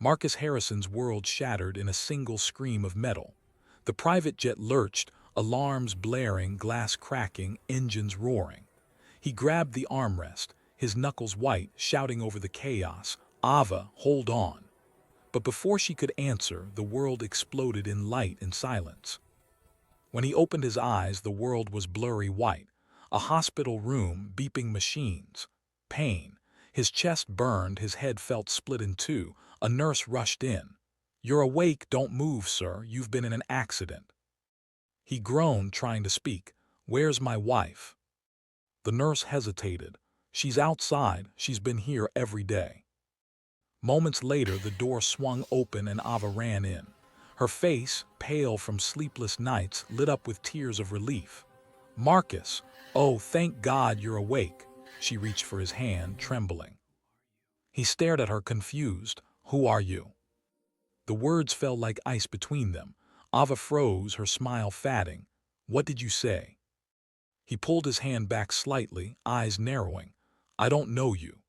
Marcus Harrison's world shattered in a single scream of metal. The private jet lurched, alarms blaring, glass cracking, engines roaring. He grabbed the armrest, his knuckles white, shouting over the chaos, "Ava, hold on." But before she could answer, the world exploded in light and silence. When he opened his eyes, the world was blurry white. A hospital room, beeping machines. Pain. His chest burned, his head felt split in two. A nurse rushed in. "You're awake, don't move, sir. You've been in an accident." He groaned, trying to speak. "Where's my wife?" The nurse hesitated. "She's outside. She's been here every day." Moments later, the door swung open and Ava ran in. Her face, pale from sleepless nights, lit up with tears of relief. "Marcus, oh, thank God you're awake." She reached for his hand, trembling. He stared at her, confused. "Who are you?" The words fell like ice between them. Ava froze, her smile fading. "What did you say?" He pulled his hand back slightly, eyes narrowing. "I don't know you."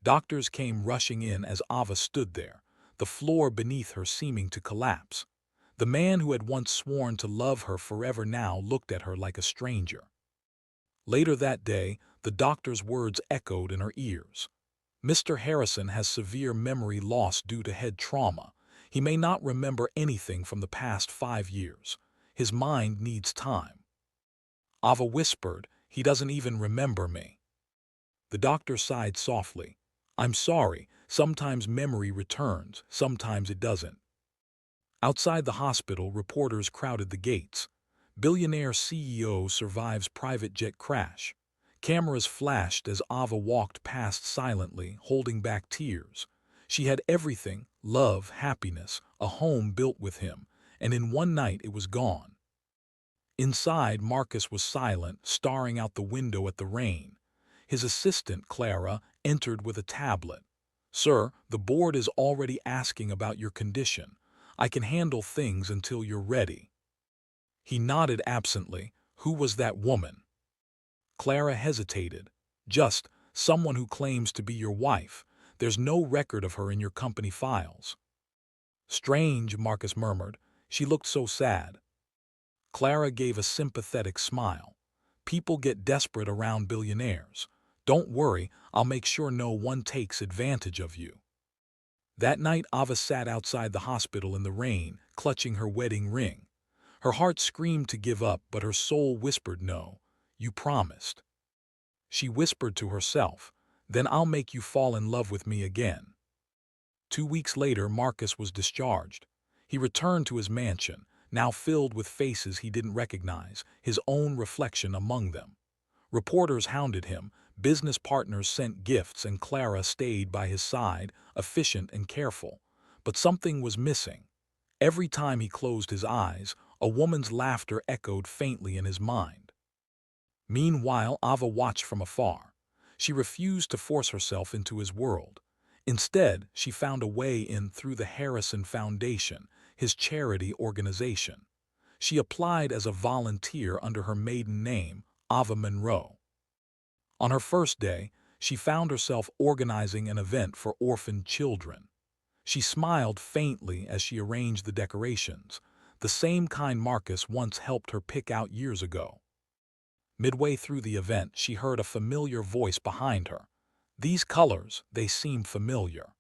Doctors came rushing in as Ava stood there, the floor beneath her seeming to collapse. The man who had once sworn to love her forever now looked at her like a stranger. Later that day, the doctor's words echoed in her ears. "Mr. Harrison has severe memory loss due to head trauma. He may not remember anything from the past 5 years. His mind needs time." Ava whispered, "He doesn't even remember me." The doctor sighed softly. "I'm sorry, sometimes memory returns, sometimes it doesn't." Outside the hospital, reporters crowded the gates. "Billionaire CEO survives private jet crash." Cameras flashed as Ava walked past silently, holding back tears. She had everything: love, happiness, a home built with him, and in one night it was gone. Inside, Marcus was silent, staring out the window at the rain. His assistant, Clara, entered with a tablet. "Sir, the board is already asking about your condition. I can handle things until you're ready." He nodded absently. "Who was that woman?" Clara hesitated. "Just someone who claims to be your wife. There's no record of her in your company files." "Strange," Marcus murmured. "She looked so sad." Clara gave a sympathetic smile. "People get desperate around billionaires. Don't worry, I'll make sure no one takes advantage of you." That night, Ava sat outside the hospital in the rain, clutching her wedding ring. Her heart screamed to give up, but her soul whispered, "No, you promised." She whispered to herself, "Then I'll make you fall in love with me again." 2 weeks later, Marcus was discharged. He returned to his mansion, now filled with faces he didn't recognize, his own reflection among them. Reporters hounded him, business partners sent gifts, and Clara stayed by his side, efficient and careful. But something was missing. Every time he closed his eyes, a woman's laughter echoed faintly in his mind. Meanwhile, Ava watched from afar. She refused to force herself into his world. Instead, she found a way in through the Harrison Foundation, his charity organization. She applied as a volunteer under her maiden name, Ava Monroe. On her first day, she found herself organizing an event for orphaned children. She smiled faintly as she arranged the decorations, the same kind Marcus once helped her pick out years ago. Midway through the event, she heard a familiar voice behind her. "These colors, they seem familiar."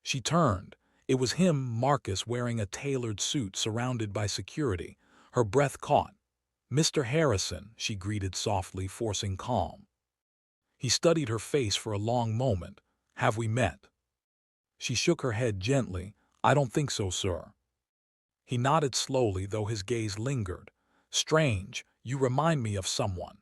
She turned. It was him, Marcus, wearing a tailored suit surrounded by security. Her breath caught. "Mr. Harrison," she greeted softly, forcing calm. He studied her face for a long moment. "Have we met?" She shook her head gently. "I don't think so, sir." He nodded slowly, though his gaze lingered. "Strange, you remind me of someone."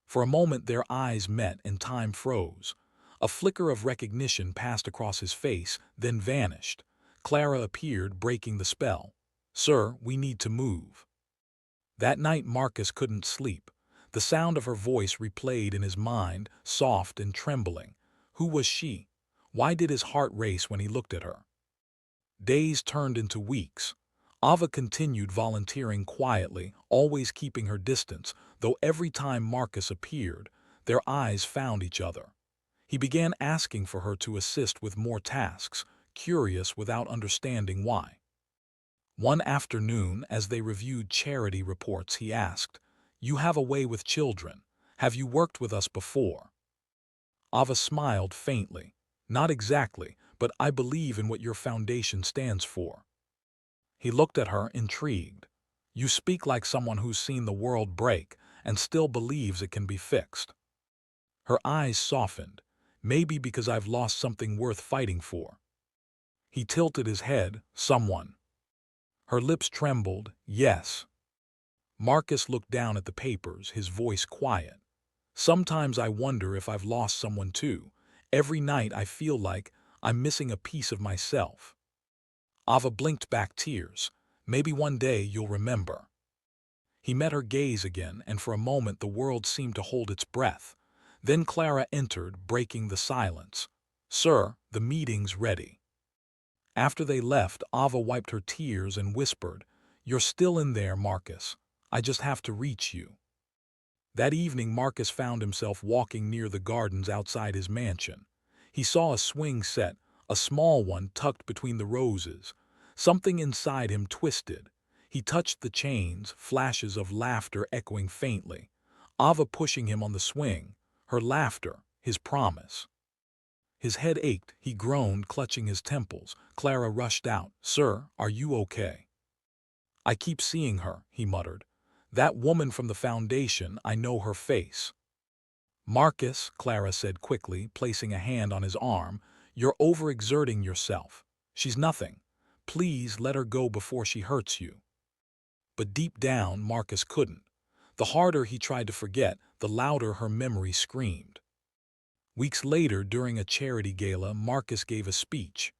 For a moment their eyes met and time froze. A flicker of recognition passed across his face, then vanished. Clara appeared, breaking the spell. "Sir, we need to move." That night Marcus couldn't sleep. The sound of her voice replayed in his mind, soft and trembling. Who was she? Why did his heart race when he looked at her? Days turned into weeks. Ava continued volunteering quietly, always keeping her distance, though every time Marcus appeared, their eyes found each other. He began asking for her to assist with more tasks, curious without understanding why. One afternoon, as they reviewed charity reports, he asked, "You have a way with children. Have you worked with us before?" Ava smiled faintly. "Not exactly, but I believe in what your foundation stands for." He looked at her, intrigued. "You speak like someone who's seen the world break and still believes it can be fixed." Her eyes softened, "Maybe because I've lost something worth fighting for." He tilted his head, "Someone." Her lips trembled, "Yes." Marcus looked down at the papers, his voice quiet. "Sometimes I wonder if I've lost someone too. Every night I feel like I'm missing a piece of myself." Ava blinked back tears. "Maybe one day you'll remember." He met her gaze again, and for a moment the world seemed to hold its breath. Then Clara entered, breaking the silence. "Sir, the meeting's ready." After they left, Ava wiped her tears and whispered, "You're still in there, Marcus. I just have to reach you." That evening, Marcus found himself walking near the gardens outside his mansion. He saw a swing set, a small one tucked between the roses. Something inside him twisted. He touched the chains, flashes of laughter echoing faintly. Ava pushing him on the swing, her laughter, his promise. His head ached, he groaned, clutching his temples. Clara rushed out. "Sir, are you okay?" "I keep seeing her," he muttered. "That woman from the foundation, I know her face." "Marcus," Clara said quickly, placing a hand on his arm, "you're overexerting yourself. She's nothing. Please let her go before she hurts you." But deep down, Marcus couldn't. The harder he tried to forget, the louder her memory screamed. Weeks later, during a charity gala, Marcus gave a speech.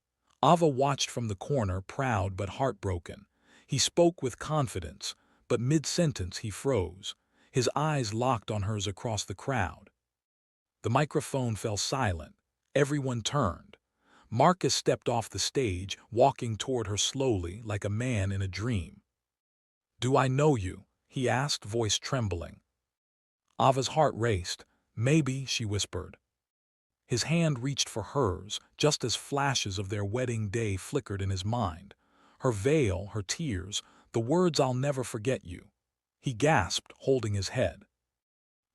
Ava watched from the corner, proud but heartbroken. He spoke with confidence, but mid-sentence he froze. His eyes locked on hers across the crowd. The microphone fell silent. Everyone turned. Marcus stepped off the stage, walking toward her slowly, like a man in a dream. "Do I know you?" he asked, voice trembling. Ava's heart raced. "Maybe," she whispered. His hand reached for hers, just as flashes of their wedding day flickered in his mind. Her veil, her tears, the words, "I'll never forget you." He gasped, holding his head.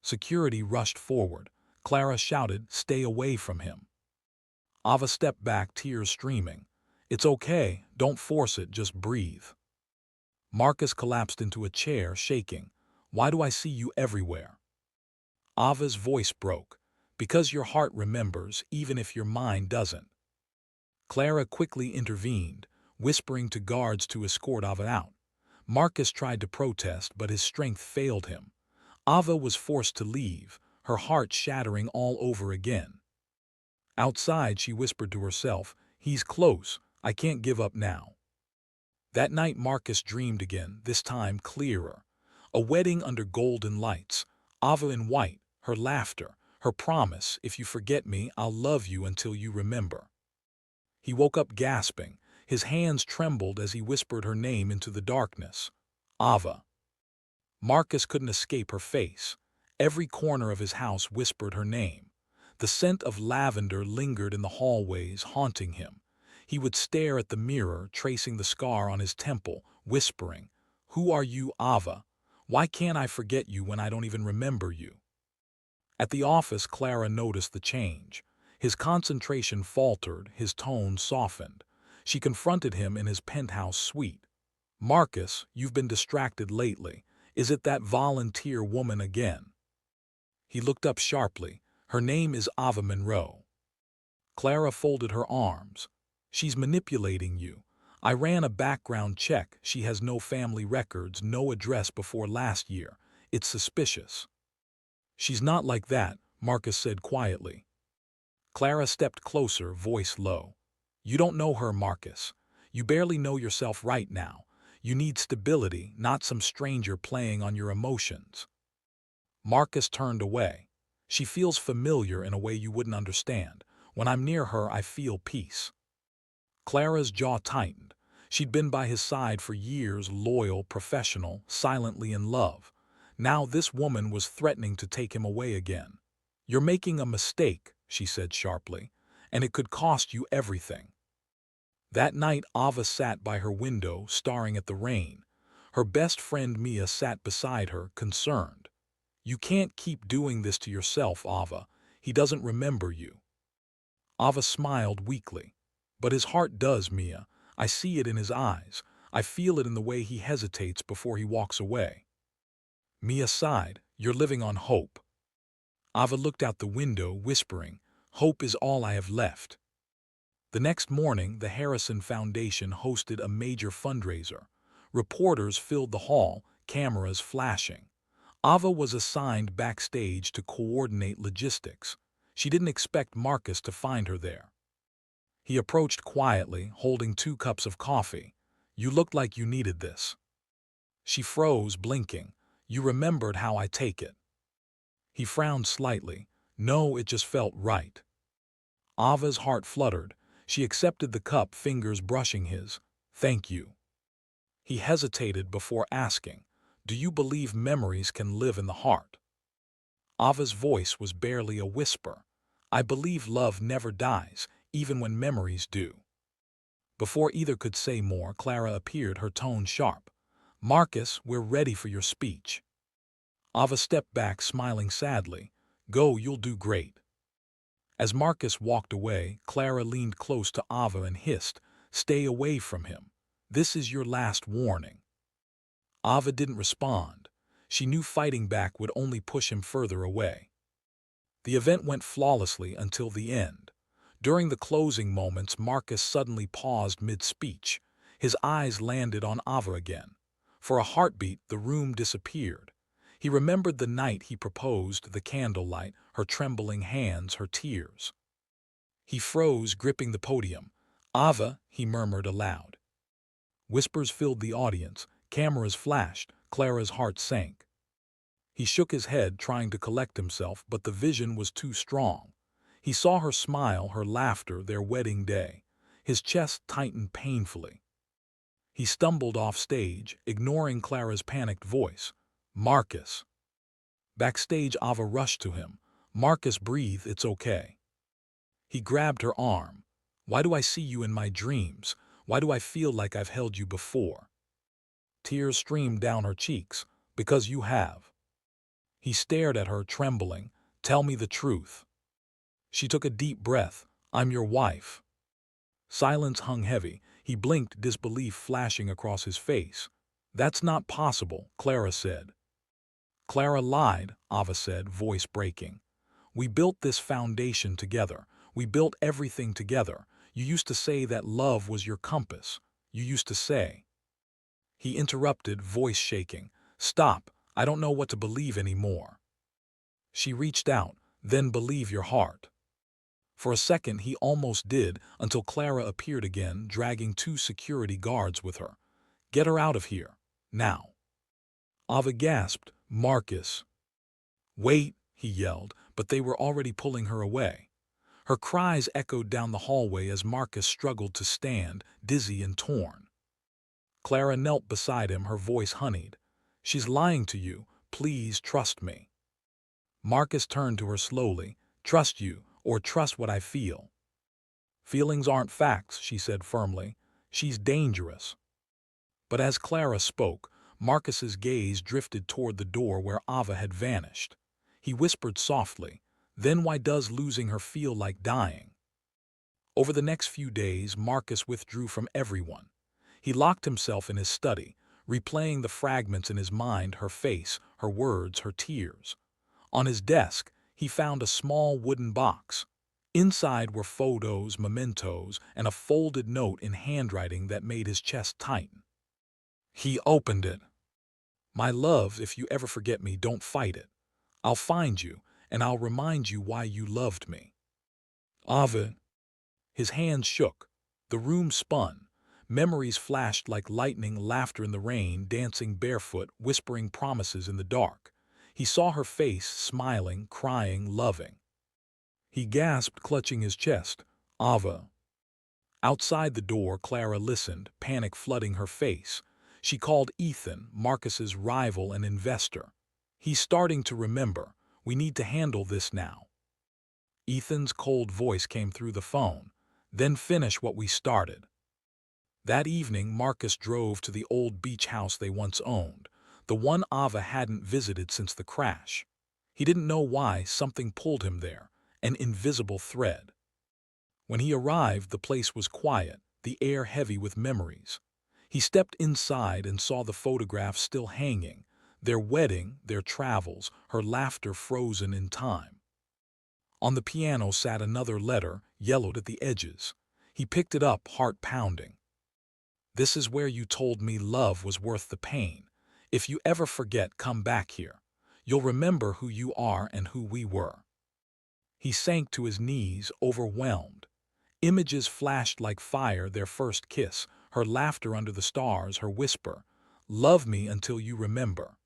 Security rushed forward. Clara shouted, "Stay away from him." Ava stepped back, tears streaming. "It's okay, don't force it, just breathe." Marcus collapsed into a chair, shaking. "Why do I see you everywhere?" Ava's voice broke. "Because your heart remembers, even if your mind doesn't." Clara quickly intervened, whispering to guards to escort Ava out. Marcus tried to protest, but his strength failed him. Ava was forced to leave, her heart shattering all over again. Outside, she whispered to herself, "He's close, I can't give up now." That night Marcus dreamed again, this time clearer. A wedding under golden lights, Ava in white, her laughter, her promise, "If you forget me, I'll love you until you remember." He woke up gasping. His hands trembled as he whispered her name into the darkness. "Ava." Marcus couldn't escape her face. Every corner of his house whispered her name. The scent of lavender lingered in the hallways, haunting him. He would stare at the mirror, tracing the scar on his temple, whispering, "Who are you, Ava? Why can't I forget you when I don't even remember you?" At the office, Clara noticed the change. His concentration faltered, his tone softened. She confronted him in his penthouse suite. "Marcus, you've been distracted lately. Is it that volunteer woman again?" He looked up sharply. "Her name is Ava Monroe." Clara folded her arms. "She's manipulating you. I ran a background check. She has no family records, no address before last year. It's suspicious." "She's not like that," Marcus said quietly. Clara stepped closer, voice low. "You don't know her, Marcus. You barely know yourself right now. You need stability, not some stranger playing on your emotions." Marcus turned away. "She feels familiar in a way you wouldn't understand. When I'm near her, I feel peace." Clara's jaw tightened. She'd been by his side for years, loyal, professional, silently in love. Now this woman was threatening to take him away again. "You're making a mistake," she said sharply, "and it could cost you everything." That night, Ava sat by her window, staring at the rain. Her best friend Mia sat beside her, concerned. "You can't keep doing this to yourself, Ava. He doesn't remember you." Ava smiled weakly. "But his heart does, Mia. I see it in his eyes. I feel it in the way he hesitates before he walks away." Mia sighed. "You're living on hope." Ava looked out the window, whispering, "Hope is all I have left." The next morning, the Harrison Foundation hosted a major fundraiser. Reporters filled the hall, cameras flashing. Ava was assigned backstage to coordinate logistics. She didn't expect Marcus to find her there. He approached quietly, holding 2 cups of coffee. "You looked like you needed this." She froze, blinking. "You remembered how I take it." He frowned slightly. "No, it just felt right." Ava's heart fluttered. She accepted the cup, fingers brushing his. "Thank you." He hesitated before asking, "Do you believe memories can live in the heart?" Ava's voice was barely a whisper. "I believe love never dies, even when memories do." Before either could say more, Clara appeared, her tone sharp. "Marcus, we're ready for your speech." Ava stepped back, smiling sadly. "Go, you'll do great." As Marcus walked away, Clara leaned close to Ava and hissed, "Stay away from him. This is your last warning." Ava didn't respond. She knew fighting back would only push him further away. The event went flawlessly until the end. During the closing moments, Marcus suddenly paused mid-speech. His eyes landed on Ava again. For a heartbeat, the room disappeared. He remembered the night he proposed, the candlelight, her trembling hands, her tears. He froze, gripping the podium. "Ava," he murmured aloud. Whispers filled the audience. Cameras flashed. Clara's heart sank. He shook his head, trying to collect himself, but the vision was too strong. He saw her smile, her laughter, their wedding day. His chest tightened painfully. He stumbled off stage, ignoring Clara's panicked voice. "Marcus." Backstage, Ava rushed to him. "Marcus, breathe, it's okay." He grabbed her arm. "Why do I see you in my dreams? Why do I feel like I've held you before?" Tears streamed down her cheeks. "Because you have." He stared at her, trembling. "Tell me the truth." She took a deep breath. "I'm your wife." Silence hung heavy. He blinked, disbelief flashing across his face. "That's not possible," Clara said. "Clara lied," Ava said, voice breaking. "We built this foundation together. We built everything together. You used to say that love was your compass. You used to say." He interrupted, voice shaking. "Stop. I don't know what to believe anymore." She reached out. "Then believe your heart." For a second he almost did, until Clara appeared again, dragging 2 security guards with her. "Get her out of here. Now." Ava gasped. "Marcus." "Wait," he yelled, but they were already pulling her away. Her cries echoed down the hallway as Marcus struggled to stand, dizzy and torn. Clara knelt beside him, her voice honeyed. "She's lying to you. Please trust me." Marcus turned to her slowly. "Trust you, or trust what I feel." "Feelings aren't facts," she said firmly. "She's dangerous." But as Clara spoke, Marcus's gaze drifted toward the door where Ava had vanished. He whispered softly, "Then why does losing her feel like dying?" Over the next few days, Marcus withdrew from everyone. He locked himself in his study, replaying the fragments in his mind, her face, her words, her tears. On his desk, he found a small wooden box. Inside were photos, mementos, and a folded note in handwriting that made his chest tighten. He opened it. "My love, if you ever forget me, don't fight it. I'll find you, and I'll remind you why you loved me." Ava. His hands shook. The room spun. Memories flashed like lightning, laughter in the rain, dancing barefoot, whispering promises in the dark. He saw her face, smiling, crying, loving. He gasped, clutching his chest. "Ava." Outside the door, Clara listened, panic flooding her face. She called Ethan, Marcus's rival and investor. "He's starting to remember. We need to handle this now." Ethan's cold voice came through the phone. "Then finish what we started." That evening, Marcus drove to the old beach house they once owned, the one Ava hadn't visited since the crash. He didn't know why, something pulled him there, an invisible thread. When he arrived, the place was quiet, the air heavy with memories. He stepped inside and saw the photographs still hanging, their wedding, their travels, her laughter frozen in time. On the piano sat another letter, yellowed at the edges. He picked it up, heart pounding. "This is where you told me love was worth the pain. If you ever forget, come back here. You'll remember who you are and who we were." He sank to his knees, overwhelmed. Images flashed like fire, their first kiss, her laughter under the stars, her whisper, "Love me until you remember."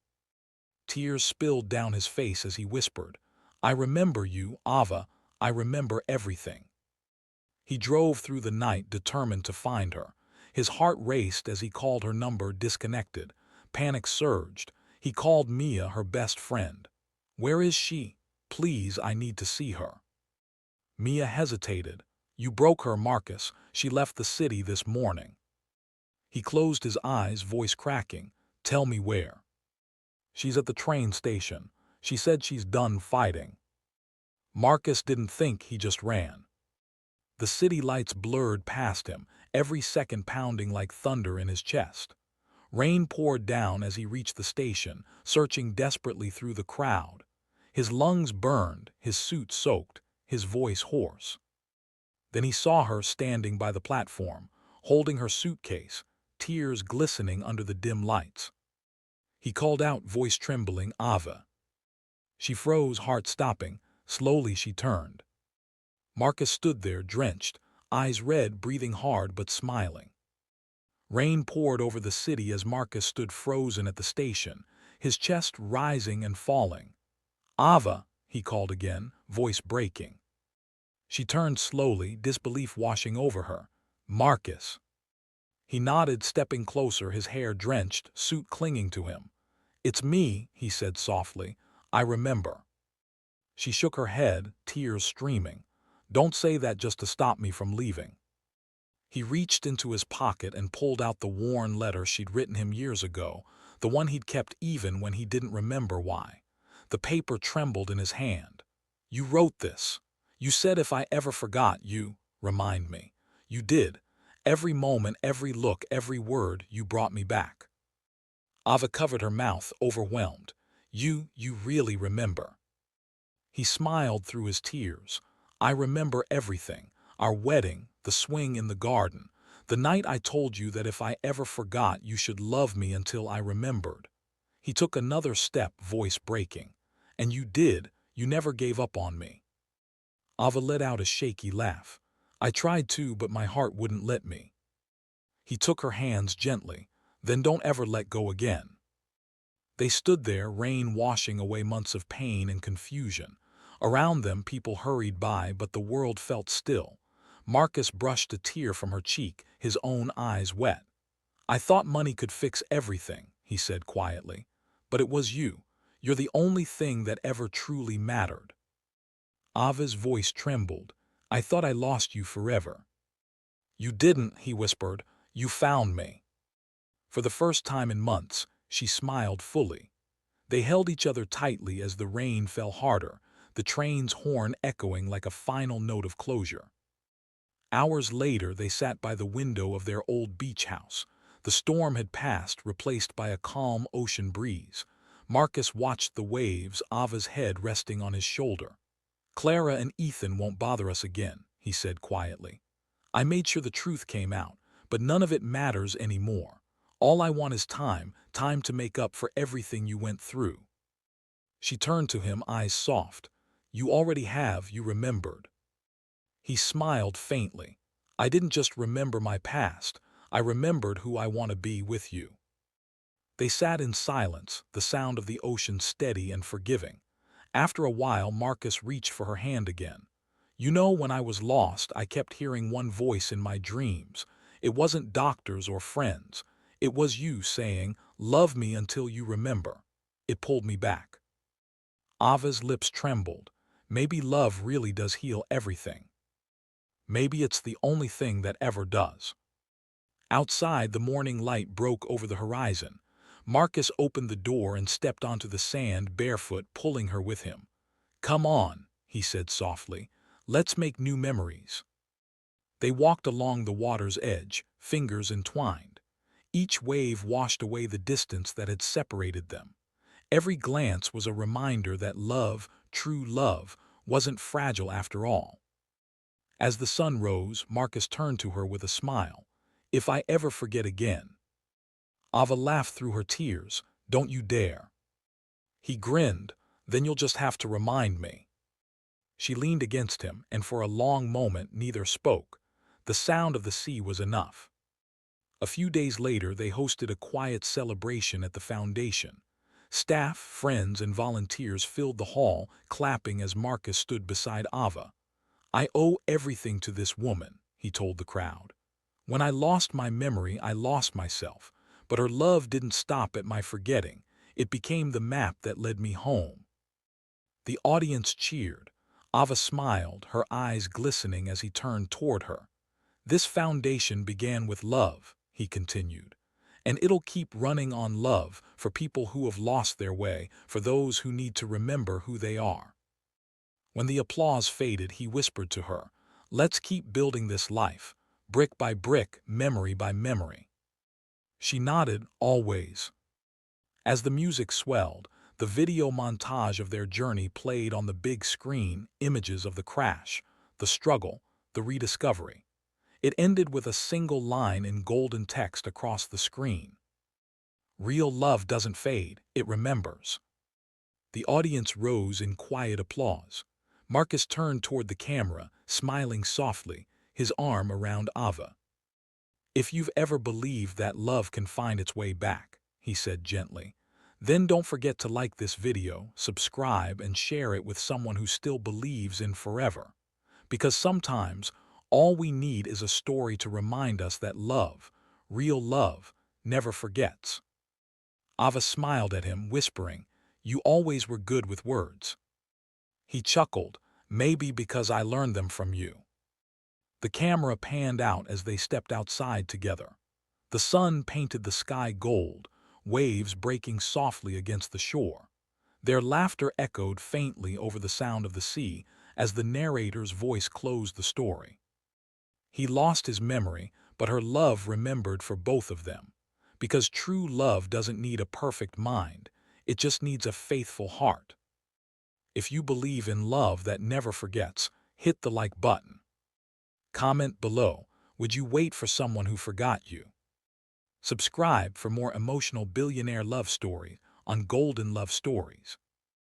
Tears spilled down his face as he whispered, "I remember you, Ava, I remember everything." He drove through the night, determined to find her. His heart raced as he called her number, disconnected. Panic surged. He called Mia, her best friend. "Where is she? Please, I need to see her." Mia hesitated. "You broke her, Marcus. She left the city this morning." He closed his eyes, voice cracking. "Tell me where." "She's at the train station. She said she's done fighting." Marcus didn't think, he just ran. The city lights blurred past him, every second pounding like thunder in his chest. Rain poured down as he reached the station, searching desperately through the crowd. His lungs burned, his suit soaked, his voice hoarse. Then he saw her standing by the platform, holding her suitcase, tears glistening under the dim lights. He called out, voice trembling, "Ava." She froze, heart stopping. Slowly she turned. Marcus stood there, drenched, eyes red, breathing hard but smiling. Rain poured over the city as Marcus stood frozen at the station, his chest rising and falling. "Ava," he called again, voice breaking. She turned slowly, disbelief washing over her. "Marcus." He nodded, stepping closer, his hair drenched, suit clinging to him. "It's me," he said softly. "I remember." She shook her head, tears streaming. "Don't say that just to stop me from leaving." He reached into his pocket and pulled out the worn letter she'd written him years ago, the one he'd kept even when he didn't remember why. The paper trembled in his hand. "You wrote this. You said if I ever forgot, you remind me. You did. Every moment, every look, every word, you brought me back." Ava covered her mouth, overwhelmed. You really remember." He smiled through his tears. "I remember everything. Our wedding, the swing in the garden, the night I told you that if I ever forgot, you should love me until I remembered." He took another step, voice breaking. "And you did. You never gave up on me." Ava let out a shaky laugh. "I tried to, but my heart wouldn't let me." He took her hands gently. "Then don't ever let go again." They stood there, rain washing away months of pain and confusion. Around them, people hurried by, but the world felt still. Marcus brushed a tear from her cheek, his own eyes wet. "I thought money could fix everything," he said quietly. "But it was you. You're the only thing that ever truly mattered." Ava's voice trembled. "I thought I lost you forever." "You didn't," he whispered. "You found me." For the first time in months, she smiled fully. They held each other tightly as the rain fell harder, the train's horn echoing like a final note of closure. Hours later, they sat by the window of their old beach house. The storm had passed, replaced by a calm ocean breeze. Marcus watched the waves, Ava's head resting on his shoulder. "Clara and Ethan won't bother us again," he said quietly. "I made sure the truth came out, but none of it matters anymore. All I want is time, time to make up for everything you went through." She turned to him, eyes soft. "You already have, you remembered." He smiled faintly. "I didn't just remember my past, I remembered who I want to be with you." They sat in silence, the sound of the ocean steady and forgiving. After a while, Marcus reached for her hand again. "You know, when I was lost, I kept hearing one voice in my dreams. It wasn't doctors or friends. It was you saying, 'Love me until you remember.' It pulled me back." Ava's lips trembled. "Maybe love really does heal everything. Maybe it's the only thing that ever does." Outside, the morning light broke over the horizon. Marcus opened the door and stepped onto the sand barefoot, pulling her with him. "Come on," he said softly. "Let's make new memories." They walked along the water's edge, fingers entwined. Each wave washed away the distance that had separated them. Every glance was a reminder that love, true love, wasn't fragile after all. As the sun rose, Marcus turned to her with a smile. "If I ever forget again." Ava laughed through her tears. "Don't you dare." He grinned. "Then you'll just have to remind me." She leaned against him, and for a long moment neither spoke. The sound of the sea was enough. A few days later, they hosted a quiet celebration at the foundation. Staff, friends, and volunteers filled the hall, clapping as Marcus stood beside Ava. "I owe everything to this woman," he told the crowd. "When I lost my memory, I lost myself. But her love didn't stop at my forgetting. It became the map that led me home." The audience cheered. Ava smiled, her eyes glistening as he turned toward her. "This foundation began with love," he continued. "And it'll keep running on love, for people who have lost their way, for those who need to remember who they are." When the applause faded, he whispered to her, "Let's keep building this life, brick by brick, memory by memory." She nodded, "Always." As the music swelled, the video montage of their journey played on the big screen, images of the crash, the struggle, the rediscovery. It ended with a single line in golden text across the screen. "Real love doesn't fade, it remembers." The audience rose in quiet applause. Marcus turned toward the camera, smiling softly, his arm around Ava. "If you've ever believed that love can find its way back," he said gently, "then don't forget to like this video, subscribe, and share it with someone who still believes in forever. Because sometimes, all we need is a story to remind us that love, real love, never forgets." Ava smiled at him, whispering, "You always were good with words." He chuckled, "Maybe because I learned them from you." The camera panned out as they stepped outside together. The sun painted the sky gold, waves breaking softly against the shore. Their laughter echoed faintly over the sound of the sea as the narrator's voice closed the story. He lost his memory, but her love remembered for both of them. Because true love doesn't need a perfect mind, it just needs a faithful heart. If you believe in love that never forgets, hit the like button. Comment below, would you wait for someone who forgot you? Subscribe for more emotional billionaire love story on Golden Love Stories.